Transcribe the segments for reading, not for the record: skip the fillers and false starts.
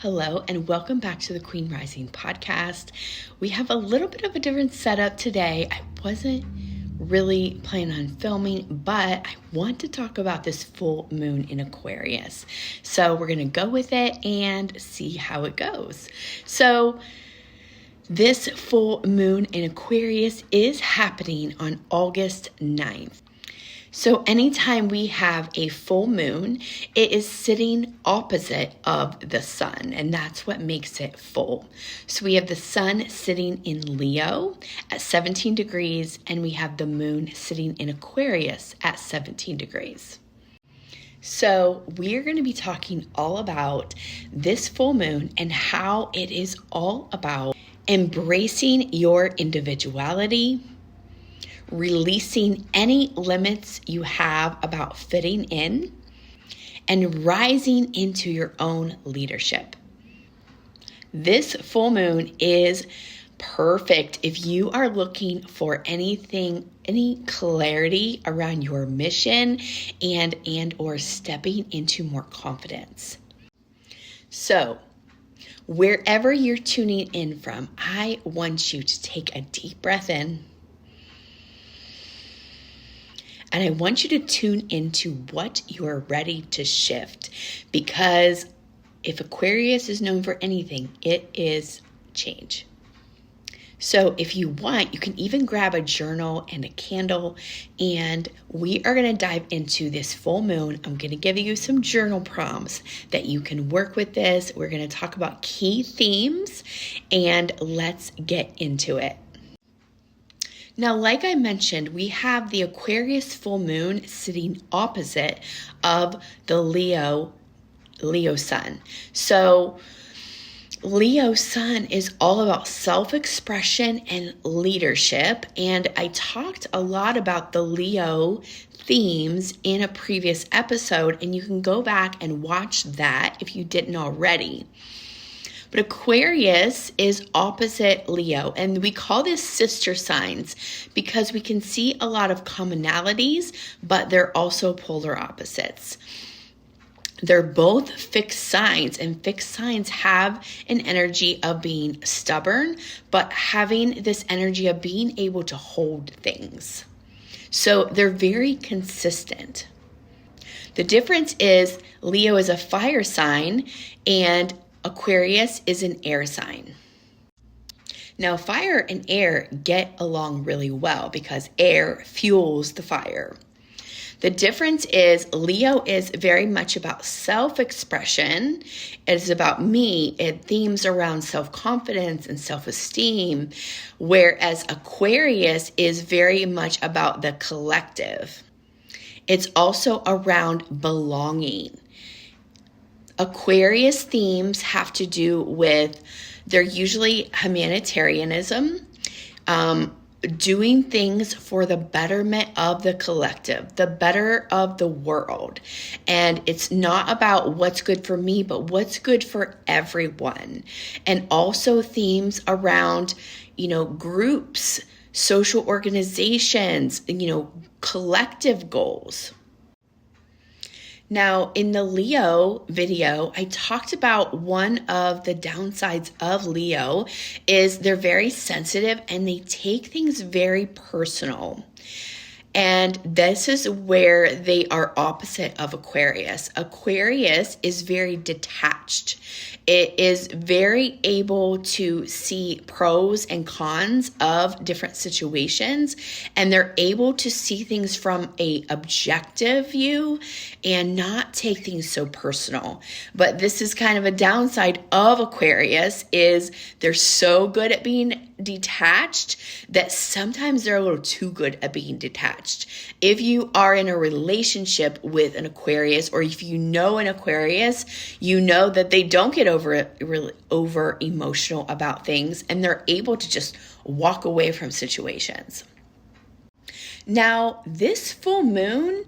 Hello, and welcome back to the Queen Rising podcast. We have a little bit of a different setup today. I wasn't really planning on filming, but I want to talk about this full moon in Aquarius. So we're going to go with it and see how it goes. So this full moon in Aquarius is happening on August 9th. So anytime we have a full moon, it is sitting opposite of the sun, and that's what makes it full. So we have the sun sitting in Leo at 17 degrees, and we have the moon sitting in Aquarius at 17 degrees. So we're going to be talking all about this full moon and how it is all about embracing your individuality, releasing any limits you have about fitting in, and rising into your own leadership. This full moon is perfect if you are looking for any clarity around your mission and or stepping into more confidence. So, wherever you're tuning in from, I want you to take a deep breath in. And I want you to tune into what you are ready to shift, because if Aquarius is known for anything, it is change. So if you want, you can even grab a journal and a candle, and we are going to dive into this full moon. I'm going to give you some journal prompts that you can work with this. We're going to talk about key themes, and let's get into it. Now, like I mentioned, we have the Aquarius full moon sitting opposite of the Leo sun. So Leo sun is all about self-expression and leadership. And I talked a lot about the Leo themes in a previous episode, and you can go back and watch that if you didn't already. But Aquarius is opposite Leo, and we call this sister signs because we can see a lot of commonalities, but they're also polar opposites. They're both fixed signs, and fixed signs have an energy of being stubborn, but having this energy of being able to hold things. So they're very consistent. The difference is Leo is a fire sign and Aquarius is an air sign. Now, fire and air get along really well because air fuels the fire. The difference is Leo is very much about self-expression. It is about me. It themes around self-confidence and self-esteem, whereas Aquarius is very much about the collective. It's also around belonging. Aquarius themes have to do with, they're usually humanitarianism, doing things for the betterment of the collective, the better of the world. And it's not about what's good for me, but what's good for everyone. And also themes around, groups, social organizations, collective goals. Now, in the Leo video, I talked about one of the downsides of Leo is they're very sensitive and they take things very personal. And this is where they are opposite of Aquarius. Aquarius is very detached. It is very able to see pros and cons of different situations, and they're able to see things from an objective view and not take things so personal. But this is kind of a downside of Aquarius is they're so good at being detached that sometimes they're a little too good at being detached. If you are in a relationship with an Aquarius, or if you know an Aquarius, you know that they don't get over emotional about things, and they're able to just walk away from situations. Now, this full moon,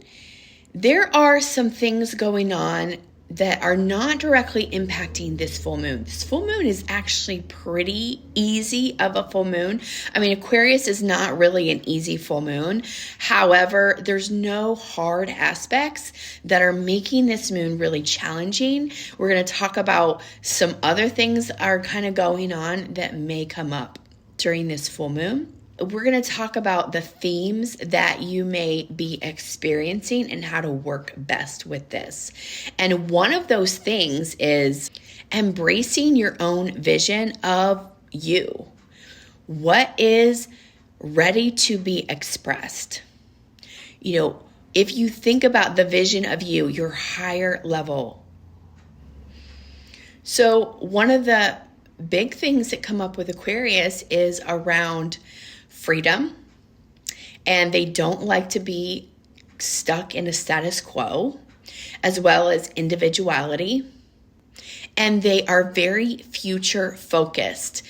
there are some things going on that are not directly impacting this full moon. This full moon is actually pretty easy of a full moon. I mean, Aquarius is not really an easy full moon. However, there's no hard aspects that are making this moon really challenging. We're going to talk about some other things that are kind of going on that may come up during this full moon. We're going to talk about the themes that you may be experiencing and how to work best with this. And one of those things is embracing your own vision of you. What is ready to be expressed? You know, if you think about the vision of you, your higher level. So one of the big things that come up with Aquarius is around freedom, and they don't like to be stuck in a status quo, as well as individuality, and they are very future focused.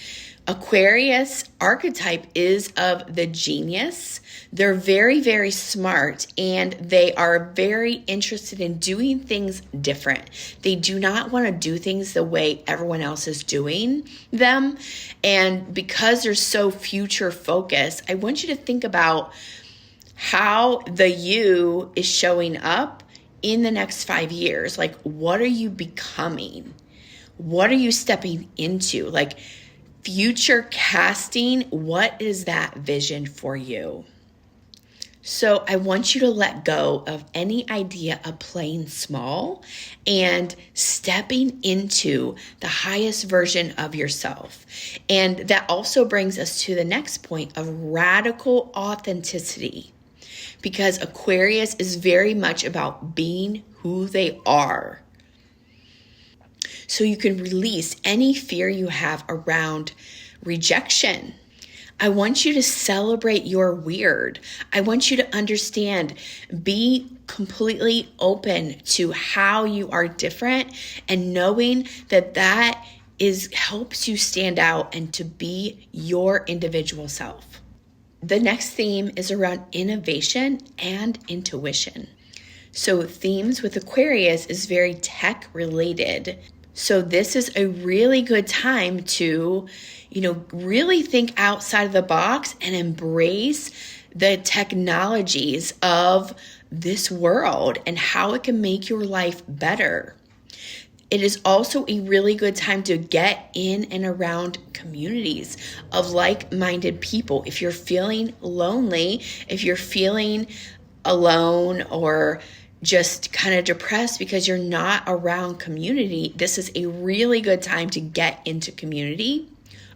Aquarius archetype is of the genius. They're very, very smart, and they are very interested in doing things different. They do not want to do things the way everyone else is doing them. And because they're so future focused, I want you to think about how the you is showing up in the next 5 years. Like, what are you becoming? What are you stepping into? Like, future casting, what is that vision for you? So I want you to let go of any idea of playing small and stepping into the highest version of yourself. And that also brings us to the next point of radical authenticity, because Aquarius is very much about being who they are. So you can release any fear you have around rejection. I want you to celebrate your weird. I want you to understand, be completely open to how you are different, and knowing that that helps you stand out and to be your individual self. The next theme is around innovation and intuition. So themes with Aquarius is very tech related. So this is a really good time to, really think outside of the box and embrace the technologies of this world and how it can make your life better. It is also a really good time to get in and around communities of like-minded people. If you're feeling lonely, if you're feeling alone or just kind of depressed because you're not around community, this is a really good time to get into community.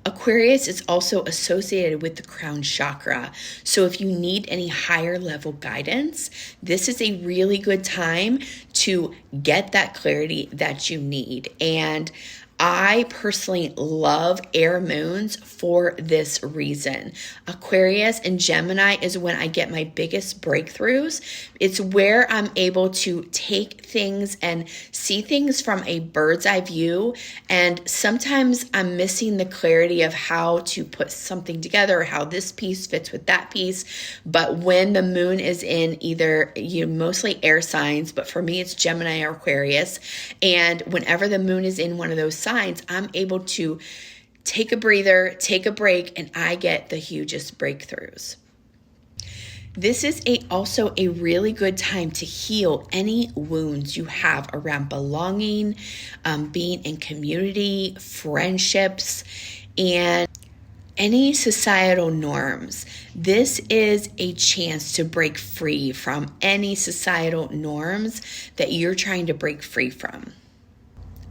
Aquarius is also associated with the crown chakra. So if you need any higher level guidance, this is a really good time to get that clarity that you need. And I personally love air moons for this reason. Aquarius and Gemini is when I get my biggest breakthroughs. It's where I'm able to take things and see things from a bird's eye view. And sometimes I'm missing the clarity of how to put something together, or how this piece fits with that piece. But when the moon is in either, mostly air signs, but for me it's Gemini or Aquarius. And whenever the moon is in one of those signs, I'm able to take a breather, take a break, and I get the hugest breakthroughs. This is also a really good time to heal any wounds you have around belonging, being in community, friendships, and any societal norms. This is a chance to break free from any societal norms that you're trying to break free from.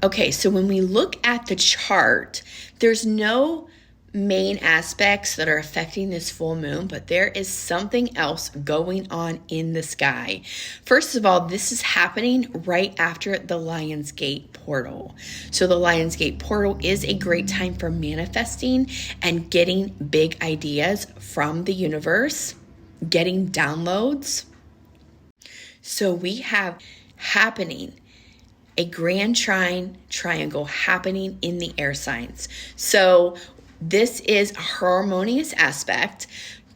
Okay, so when we look at the chart, there's no main aspects that are affecting this full moon, but there is something else going on in the sky. First of all, this is happening right after the Lionsgate portal. So the Lionsgate portal is a great time for manifesting and getting big ideas from the universe, getting downloads. So we have happening a grand triangle happening in the air signs. So this is a harmonious aspect.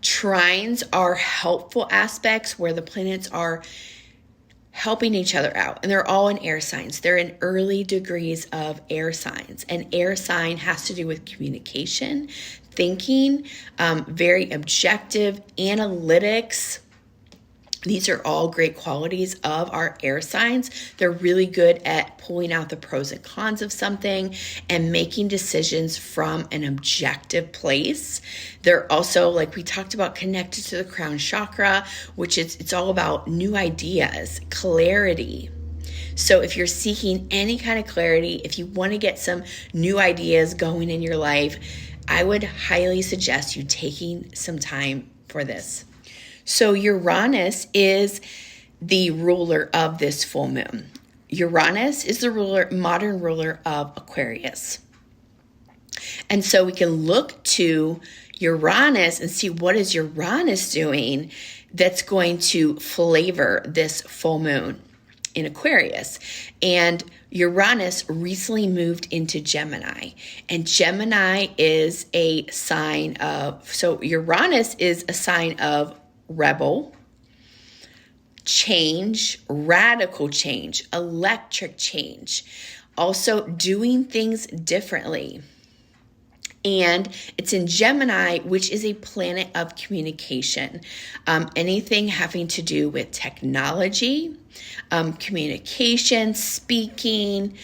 Trines are helpful aspects where the planets are helping each other out. And they're all in air signs. They're in early degrees of air signs. And air sign has to do with communication, thinking, very objective, analytics. These are all great qualities of our air signs. They're really good at pulling out the pros and cons of something and making decisions from an objective place. They're also, like we talked about, connected to the crown chakra, which it's all about new ideas, clarity. So if you're seeking any kind of clarity, if you want to get some new ideas going in your life, I would highly suggest you taking some time for this. So Uranus is the ruler of this full moon. Uranus is the modern ruler of Aquarius. And so we can look to Uranus and see what is Uranus doing that's going to flavor this full moon in Aquarius. And Uranus recently moved into Gemini, and Gemini is a sign of, so Uranus is a sign of rebel, change, radical change, electric change, also doing things differently. And it's in Gemini, which is a planet of communication. Anything having to do with technology, communication, speaking.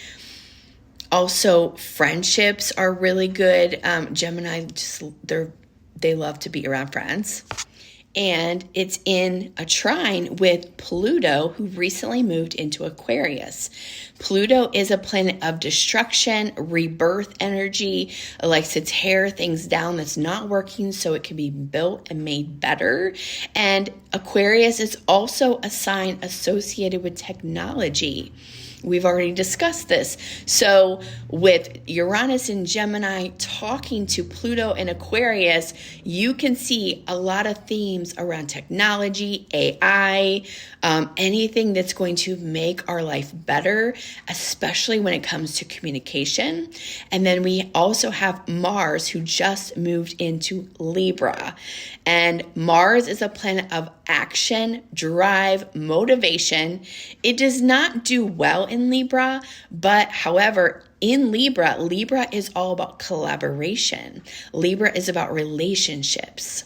Also, friendships are really good. Gemini, they love to be around friends. And it's in a trine with Pluto, who recently moved into Aquarius. Pluto is a planet of destruction, rebirth energy. It likes to tear things down that's not working so it can be built and made better. And Aquarius is also a sign associated with technology. We've already discussed this. So with Uranus and Gemini talking to Pluto and Aquarius, you can see a lot of themes around technology, AI, anything that's going to make our life better, especially when it comes to communication. And then we also have Mars, who just moved into Libra. And Mars is a planet of action, drive, motivation. It does not do well in Libra, but however, in Libra is all about collaboration. Libra is about relationships.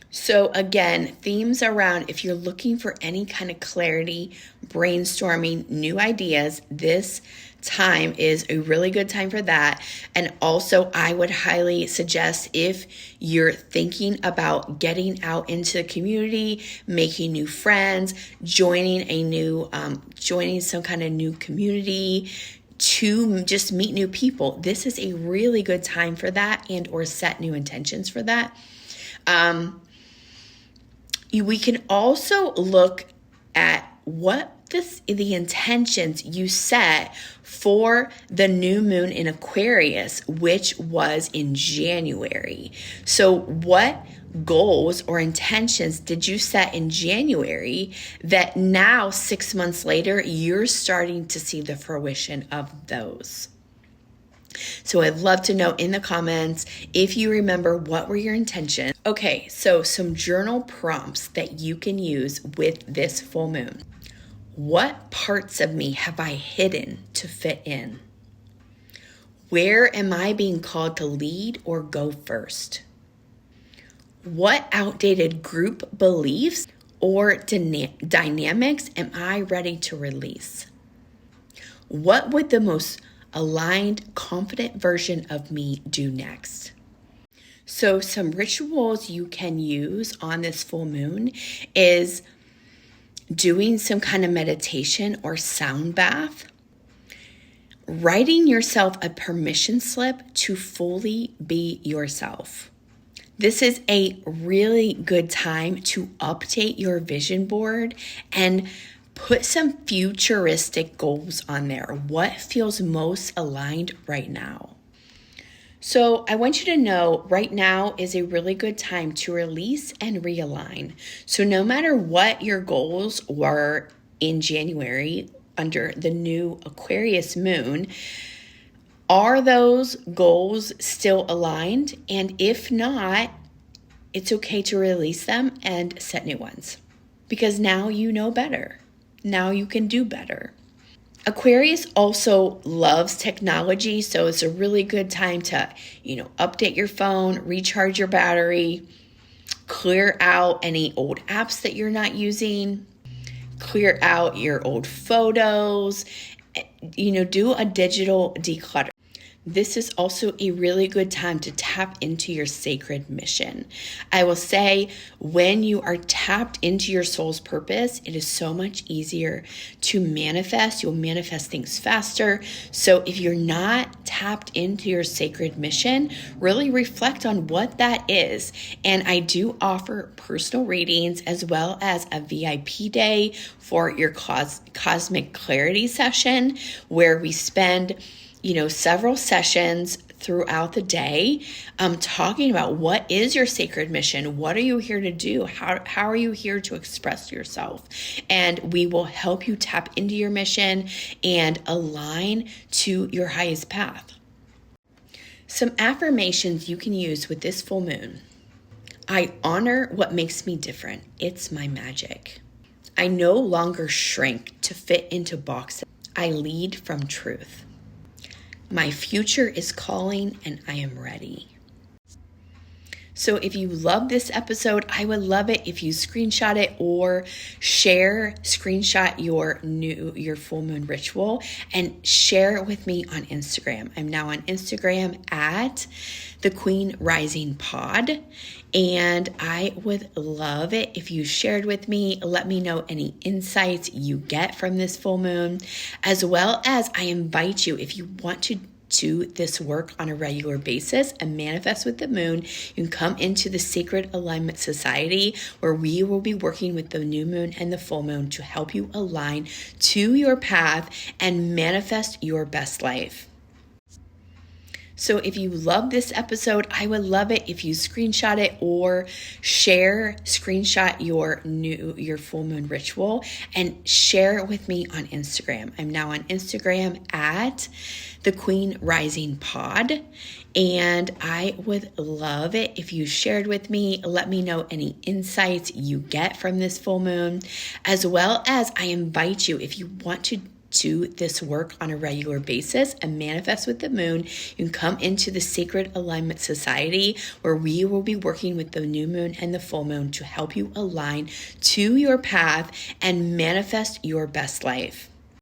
So again, themes around, if you're looking for any kind of clarity, brainstorming, new ideas, this time is a really good time for that. And also, I would highly suggest, if you're thinking about getting out into the community, making new friends, joining some kind of new community, to just meet new people, this is a really good time for that, and or set new intentions for that. We can also look at what the intentions you set for the new moon in Aquarius, which was in January. So what goals or intentions did you set in January that now 6 months later, you're starting to see the fruition of those? So I'd love to know in the comments if you remember what were your intentions. Okay, so some journal prompts that you can use with this full moon. What parts of me have I hidden to fit in? Where am I being called to lead or go first? What outdated group beliefs or dynamics am I ready to release? What would the most aligned, confident version of me do next? So some rituals you can use on this full moon is doing some kind of meditation or sound bath, writing yourself a permission slip to fully be yourself. This is a really good time to update your vision board and put some futuristic goals on there. What feels most aligned right now? So I want you to know right now is a really good time to release and realign. So no matter what your goals were in January under the new Aquarius moon, are those goals still aligned? And if not, it's okay to release them and set new ones, because now you know better. Now you can do better. Aquarius also loves technology, so it's a really good time to, update your phone, recharge your battery, clear out any old apps that you're not using, clear out your old photos, do a digital declutter. This is also a really good time to tap into your sacred mission. I will say, when you are tapped into your soul's purpose, it is so much easier to manifest. You'll manifest things faster. So if you're not tapped into your sacred mission, really reflect on what that is. And I do offer personal readings as well as a VIP day for your cosmic clarity session, where we spend several sessions throughout the day, talking about what is your sacred mission? What are you here to do? How are you here to express yourself? And we will help you tap into your mission and align to your highest path. Some affirmations you can use with this full moon. I honor what makes me different. It's my magic. I no longer shrink to fit into boxes. I lead from truth. My future is calling and I am ready. So if you love this episode, I would love it if you screenshot it or screenshot your full moon ritual and share it with me on Instagram. I'm now on Instagram at the Queen Rising Pod. And I would love it if you shared with me. Let me know any insights you get from this full moon, as well as I invite you, if you want to do this work on a regular basis and manifest with the moon, you can come into the Sacred Alignment Society, where we will be working with the new moon and the full moon to help you align to your path and manifest your best life. So if you love this episode, I would love it if you screenshot it or screenshot your full moon ritual and share it with me on Instagram. I'm now on Instagram at the Queen Rising Pod. And I would love it if you shared with me. Let me know any insights you get from this full moon, as well as I invite you, if you want to do this work on a regular basis and manifest with the moon, you can come into the Sacred Alignment Society, where we will be working with the new moon and the full moon to help you align to your path and manifest your best life.